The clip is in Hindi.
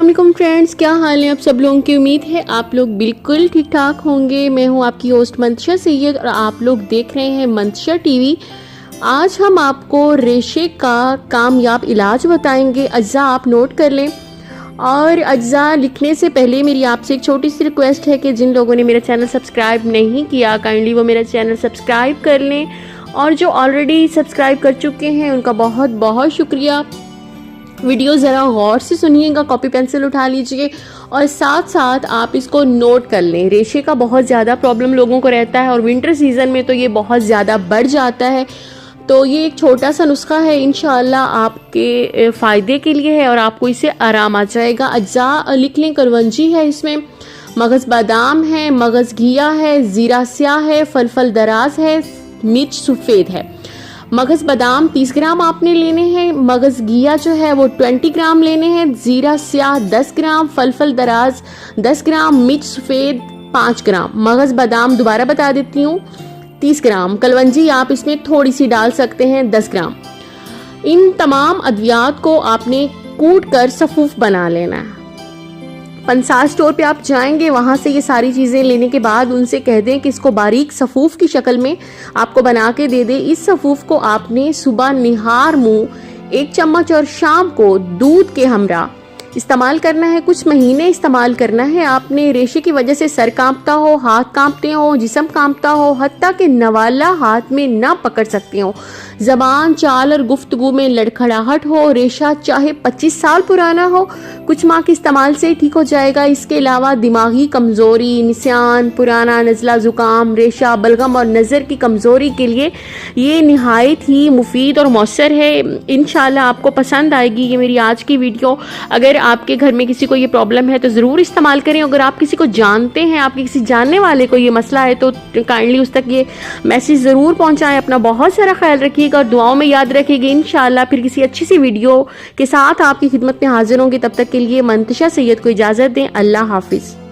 अस्सलाम फ्रेंड्स, क्या हाल है आप सब लोगों की। उम्मीद है आप लोग बिल्कुल ठीक ठाक होंगे। मैं हूं आपकी होस्ट मंतशा सैयद और आप लोग देख रहे हैं मंतशा टीवी। आज हम आपको रेशे का कामयाब इलाज बताएंगे। अज्जा आप नोट कर लें, और अज्जा लिखने से पहले मेरी आपसे एक छोटी सी रिक्वेस्ट है कि जिन लोगों ने मेरा चैनल सब्सक्राइब नहीं किया काइंडली वो मेरा चैनल सब्सक्राइब कर लें, और जो ऑलरेडी सब्सक्राइब कर चुके हैं उनका बहुत बहुत शुक्रिया। वीडियो ज़रा गौर से सुनिएगा, कॉपी पेंसिल उठा लीजिए और साथ साथ आप इसको नोट कर लें। रेशे का बहुत ज़्यादा प्रॉब्लम लोगों को रहता है और विंटर सीज़न में तो ये बहुत ज़्यादा बढ़ जाता है। तो ये एक छोटा सा नुस्खा है, इंशाल्लाह आपके फ़ायदे के लिए है और आपको इससे आराम आ जाएगा। अज्जा लिख लें, करवंजी है, इसमें मगज़ बादाम है, मगज़ घिया है, ज़ीरा स्याह है, फल दराज है, मिर्च सफ़ेद है। मगज़ बादाम 30 ग्राम आपने लेने हैं, मगज़ घिया जो है वो 20 ग्राम लेने हैं, ज़ीरा स्याह 10 ग्राम, फल दराज 10 ग्राम, मिर्च सफ़ेद 5 ग्राम। मगज़ बादाम दोबारा बता देती हूँ 30 ग्राम, कलवंजी आप इसमें थोड़ी सी डाल सकते हैं 10 ग्राम। इन तमाम अद्वियात को आपने कूट कर सफ़ूफ बना लेना है। पंसार स्टोर पे आप जाएंगे, वहाँ से ये सारी चीज़ें लेने के बाद उनसे कह दें कि इसको बारीक सफ़ूफ की शक्ल में आपको बना के दे दे। इस सफ़ूफ को आपने सुबह निहार मुँह 1 चम्मच और शाम को दूध के हमरा इस्तेमाल करना है। कुछ महीने इस्तेमाल करना है आपने। रेशे की वजह से सर कांपता हो, हाथ कांपते हो, जिस्म कांपता हो, हत्ता कि नवाला हाथ में ना पकड़ सकते हो, ज़बान, चाल और गुफ्तगू में लड़खड़ाहट हो, रेशा चाहे 25 साल पुराना हो, कुछ माह के इस्तेमाल से ठीक हो जाएगा। इसके अलावा दिमागी कमज़ोरी, निस्यान, पुराना नज़ला ज़ुकाम, रेशा, बलगम और नज़र की कमज़ोरी के लिए ये निहायत ही मुफीद और मौसर है। इंशाल्लाह आपको पसंद आएगी ये मेरी आज की वीडियो। अगर आपके घर में किसी को ये प्रॉब्लम है तो ज़रूर इस्तेमाल करें। अगर आप किसी को जानते हैं, आपके किसी जानने वाले को ये मसला है तो काइंडली उस तक ये मैसेज ज़रूर पहुंचाएं। अपना बहुत सारा ख्याल रखिएगा और दुआओं में याद रखिएगा। इंशाल्लाह फिर किसी अच्छी सी वीडियो के साथ आपकी खिदमत में हाजिर होंगे। तब तक के लिए मंतशा सैयद को इजाज़त दें। अल्लाह हाफिज़।